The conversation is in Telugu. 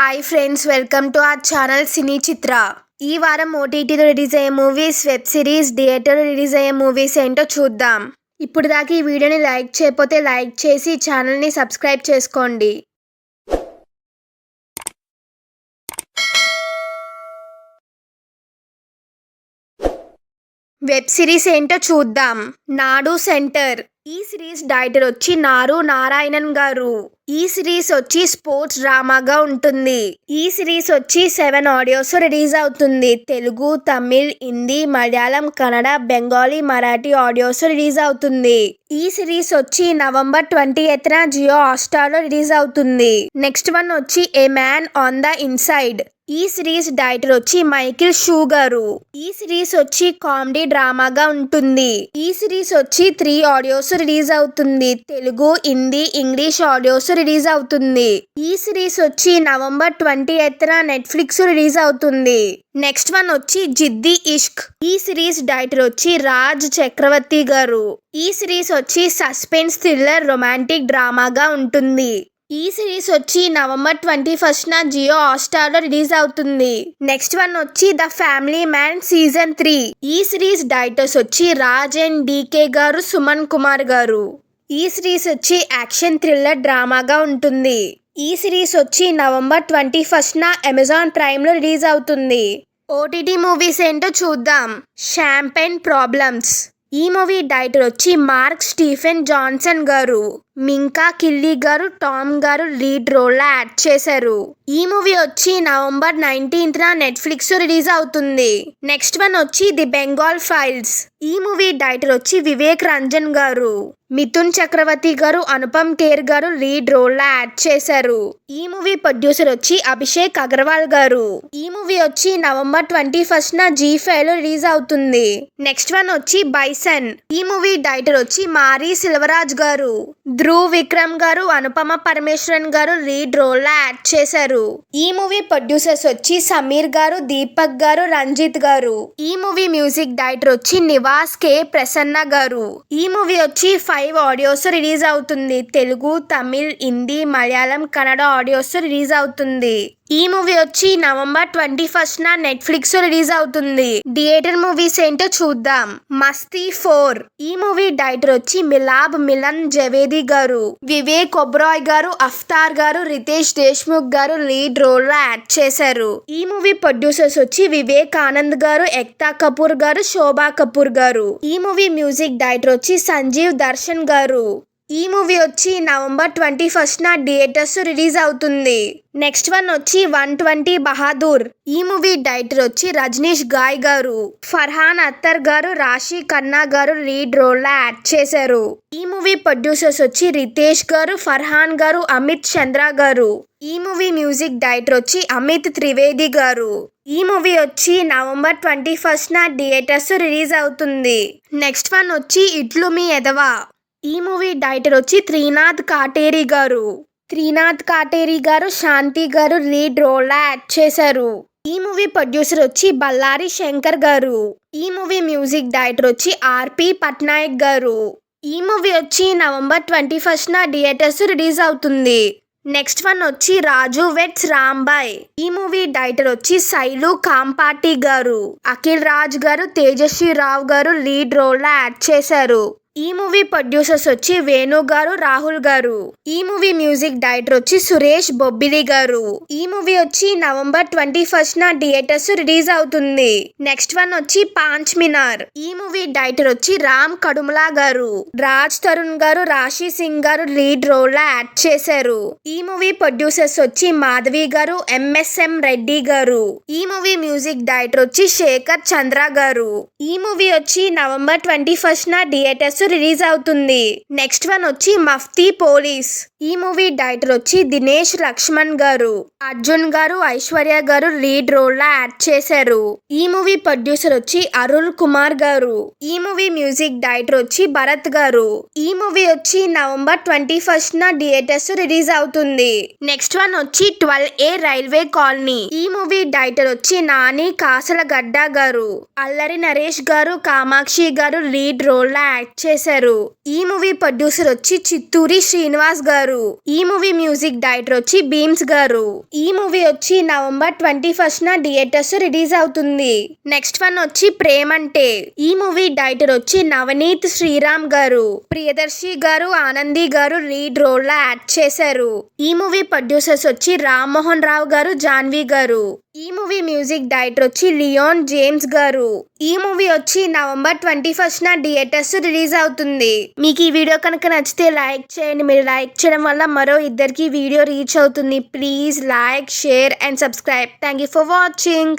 Hi friends, welcome to our channel Cine Chitra. ఈ వారం ఓటీటీలో రిలీజ్ అయ్యే మూవీస్, వెబ్ సిరీస్, థియేటర్లో రిలీజ్ అయ్యే మూవీస్ ఏంటో చూద్దాం. ఇప్పుడు దాకా ఈ వీడియోని లైక్ చేయకపోతే లైక్ చేసి ఛానల్ని సబ్స్క్రైబ్ చేసుకోండి. వెబ్ సిరీస్ ఏంటో చూద్దాం. నాడు సెంటర్. ఈ సిరీస్ డైరెక్టర్ వచ్చి నారు నారాయణన్ గారు. ఈ సిరీస్ వచ్చి స్పోర్ట్స్ డ్రామాగా ఉంటుంది. ఈ సిరీస్ వచ్చి 7 ఆడియోస్ రిలీజ్ అవుతుంది. తెలుగు, తమిళ్, హిందీ, మలయాళం, కన్నడ, బెంగాలీ, మరాఠీ ఆడియోస్ రిలీజ్ అవుతుంది. ఈ సిరీస్ వచ్చి నవంబర్ 20న జియో హాట్‌స్టార్లో రిలీజ్ అవుతుంది. నెక్స్ట్ వన్ వచ్చి ఏ మ్యాన్ ఆన్ ద ఇన్సైడ్. ఈ సిరీస్ డైరెక్టర్ వచ్చి మైకిల్ షూ గారు. ఈ సిరీస్ వచ్చి కామెడీ డ్రామాగా ఉంటుంది. ఈ సిరీస్ వచ్చి 3 ఆడియోస్ రిలీజ్ అవుతుంది. Telugu, Hindi, English audios release అవుతుంది. ఈ సిరీస్ వచ్చి నవంబర్ 28న నెట్ఫ్లిక్స్ రిలీజ్ అవుతుంది. నెక్స్ట్ వన్ వచ్చి జిద్ది ఇష్క్. ఈ సిరీస్ డైరెక్టర్ వచ్చి రాజ్ చక్రవర్తి గారు. ఈ సిరీస్ వచ్చి సస్పెన్స్, థ్రిల్లర్, రొమాంటిక్ డ్రామాగా ఉంటుంది. ఈ సిరీస్ వచ్చి నవంబర్ 21న జియో హాట్‌స్టార్లో రిలీజ్ అవుతుంది. నెక్స్ట్ వన్ వచ్చి ద ఫ్యామిలీ మ్యాన్ సీజన్ 3. ఈ సిరీస్ డైరెక్టర్స్ వచ్చి రాజ్ అండ్ డీకే గారు, సుమన్ కుమార్ గారు. ఈ సిరీస్ వచ్చి యాక్షన్, థ్రిల్లర్, డ్రామాగా ఉంటుంది. ఈ సిరీస్ వచ్చి నవంబర్ 21న అమెజాన్ ప్రైమ్లో రిలీజ్ అవుతుంది. ఓటీటీ మూవీస్ ఏంటో చూద్దాం. Champagne problems. ఈ మూవీ డైరెక్టర్ వచ్చి మార్క్ స్టీఫెన్ జాన్సన్ గారు. మింకా కిల్లీ గారు, టామ్ గారు లీడ్ రోల్లో యాక్ట్ చేశారు. ఈ మూవీ వచ్చి నవంబర్ 19న నెట్ఫ్లిక్స్ రిలీజ్ అవుతుంది. నెక్స్ట్ వన్ వచ్చి ది బెంగాల్ ఫైల్స్. ఈ మూవీ డైరెక్టర్ వచ్చి వివేక్ రంజన్ గారు. మిథున్ చక్రవర్తి గారు, అనుపమ్ ఖేర్ గారు లీడ్ రోల్లో యాక్ట్ చేశారు. ఈ మూవీ ప్రొడ్యూసర్ వచ్చి అభిషేక్ అగర్వాల్ గారు. ఈ మూవీ వచ్చి నవంబర్ 21న జీ5లో రిలీజ్ అవుతుంది. నెక్స్ట్ వన్ వచ్చి బైసన్. ఈ మూవీ డైరెక్టర్ వచ్చి మారీ సెల్వరాజ్ గారు. ధ్రువ్ విక్రమ్ గారు, అనుపమ పరమేశ్వరన్ గారు లీడ్ రోల్లో యాక్ట్ చేశారు. ఈ మూవీ ప్రొడ్యూసర్స్ వచ్చి సమీర్ గారు, దీపక్ గారు, రంజిత్ గారు. ఈ మూవీ మ్యూజిక్ డైరెక్టర్ వచ్చి నివాస్ కే ప్రసన్న గారు. ఈ మూవీ వచ్చి 5 ఆడియోస్ రిలీజ్ అవుతుంది. తెలుగు, తమిళ్, హిందీ, మలయాళం, కన్నడ ఆడియోస్ రిలీజ్ అవుతుంది. ఈ మూవీ వచ్చి నవంబర్ 21న నెట్ఫ్లిక్స్ రిలీజ్ అవుతుంది. థియేటర్ మూవీస్ ఏంటో చూద్దాం. మస్తీ 4. ఈ మూవీ డైరెక్టర్ వచ్చి మిలాబ్ మిలన్ జవేది గారు. వివేక్ ఒబ్రాయ్ గారు, అఫ్తార్ గారు, రితేష్ దేశ్ముఖ్ గారు లీడ్ రోల్లో యాక్ట్ చేశారు. ఈ మూవీ ప్రొడ్యూసర్స్ వచ్చి వివేక్ ఆనంద్ గారు, ఎక్తా కపూర్ గారు, శోభా కపూర్ గారు. ఈ మూవీ మ్యూజిక్ డైరెక్టర్ వచ్చి సంజీవ్ దర్శన్ గారు. ఈ మూవీ వచ్చి నవంబర్ 21న థియేటర్స్ రిలీజ్ అవుతుంది. నెక్స్ట్ వన్ వచ్చి 120 బహాదూర్. ఈ మూవీ డైరెక్టర్ వచ్చి రజనీష్ గాయ్ గారు. ఫర్హాన్ అఖ్తర్ గారు, రాశి ఖన్నా గారు లీడ్ రోల్లో యాక్ట్ చేశారు. ఈ మూవీ ప్రొడ్యూసర్స్ వచ్చి రితేష్ గారు, ఫర్హాన్ గారు, అమిత్ చంద్ర గారు. ఈ మూవీ మ్యూజిక్ డైరెక్టర్ వచ్చి అమిత్ త్రివేది గారు. ఈ మూవీ వచ్చి నవంబర్ 21న థియేటర్స్ రిలీజ్ అవుతుంది. నెక్స్ట్ వన్ వచ్చి ఇట్లు మీ ఎదవా. ఈ మూవీ డైరెక్టర్ వచ్చి త్రినాథ్ కాటేరి గారు. త్రినాథ్ కాటేరి గారు, శాంతి గారు లీడ్ రోల్లో యాక్ట్ చేశారు. ఈ మూవీ ప్రొడ్యూసర్ వచ్చి బల్లారి శంకర్ గారు. ఈ మూవీ మ్యూజిక్ డైరెక్టర్ వచ్చి ఆర్పి పట్నాయక్ గారు. ఈ మూవీ వచ్చి నవంబర్ 21న థియేటర్స్ రిలీజ్ అవుతుంది. నెక్స్ట్ వన్ వచ్చి రాజు వెట్స్ రాంబాయ్. ఈ మూవీ డైరెక్టర్ వచ్చి శైలు కాంపాటి గారు. అఖిల్ రాజ్ గారు, తేజస్వి రావు గారు లీడ్ రోల్లో యాక్ట్ చేశారు. ఈ మూవీ ప్రొడ్యూసర్స్ వచ్చి వేణు గారు, రాహుల్ గారు. ఈ మూవీ మ్యూజిక్ డైరెక్టర్ వచ్చి సురేష్ బొబ్బిలి గారు. ఈ మూవీ వచ్చి నవంబర్ 21న థియేటర్స్ రిలీజ్ అవుతుంది. నెక్స్ట్ వన్ వచ్చి పాంచ్ మినార్. ఈ మూవీ డైరెక్టర్ వచ్చి రామ్ కడుమలా గారు. రాజ్ తరుణ్ గారు, రాశి సింగ్ గారు లీడ్ రోల్లో యాక్ట్ చేశారు. ఈ మూవీ ప్రొడ్యూసర్స్ వచ్చి మాధవి గారు, ఎంఎస్ఎం రెడ్డి గారు. ఈ మూవీ మ్యూజిక్ డైరెక్టర్ వచ్చి శేఖర్ చంద్ర గారు. ఈ మూవీ వచ్చి నవంబర్ 21న థియేటర్స్ రిలీజ్ అవుతుంది. నెక్స్ట్ వన్ వచ్చి మఫ్తీ పోలీస్. ఈ మూవీ డైరెక్టర్ వచ్చి దినేష్ లక్ష్మణ్ గారు. అర్జున్ గారు, ఐశ్వర్య గారు లీడ్ రోల్లో యాక్ట్ చేశారు. ఈ మూవీ ప్రొడ్యూసర్ వచ్చి అరుణ్ కుమార్ గారు. ఈ మూవీ మ్యూజిక్ డైరెక్టర్ వచ్చి భరత్ గారు. ఈ మూవీ వచ్చి నవంబర్ 21న థియేటర్స్ రిలీజ్ అవుతుంది. నెక్స్ట్ వన్ వచ్చి 12A రైల్వే కాలనీ. ఈ మూవీ డైరెక్టర్ వచ్చి నాని కాసలగడ్డ గారు. అల్లరి నరేష్ గారు, కామాక్షి గారు లీడ్ రోల్లో యాక్ట్ చేశారు. ఈ మూవీ ప్రొడ్యూసర్ వచ్చి చిత్తూరి శ్రీనివాస్ గారు. గారు. ఈ మూవీ మ్యూజిక్ డైరెక్టర్ వచ్చి బీమ్స్ గారు. ఈ మూవీ వచ్చి నవంబర్ 21న థియేటర్స్ రిలీజ్ అవుతుంది. నెక్స్ట్ వన్ వచ్చి ప్రేమంటే. ఈ మూవీ డైరెక్టర్ వచ్చి నవనీత్ శ్రీరామ్ గారు. ప్రియదర్శి గారు, ఆనంది గారు లీడ్ రోల్ లో యాక్ట్ చేశారు. ఈ మూవీ ప్రొడ్యూసర్స్ వచ్చి రామ్మోహన్ రావు గారు, జాన్వి గారు. ఈ మూవీ మ్యూజిక్ డైరెక్టర్ వచ్చి లియోన్ జేమ్స్ గారు. ఈ మూవీ వచ్చి నవంబర్ 21న థియేటర్స్ రిలీజ్ అవుతుంది. మీకు ఈ వీడియో కనుక నచ్చితే లైక్ చేయండి. మీరు లైక్ చేయడం వల్ల మరో ఇద్దరికి వీడియో రీచ్ అవుతుంది. Please like, share and subscribe. Thank you for watching.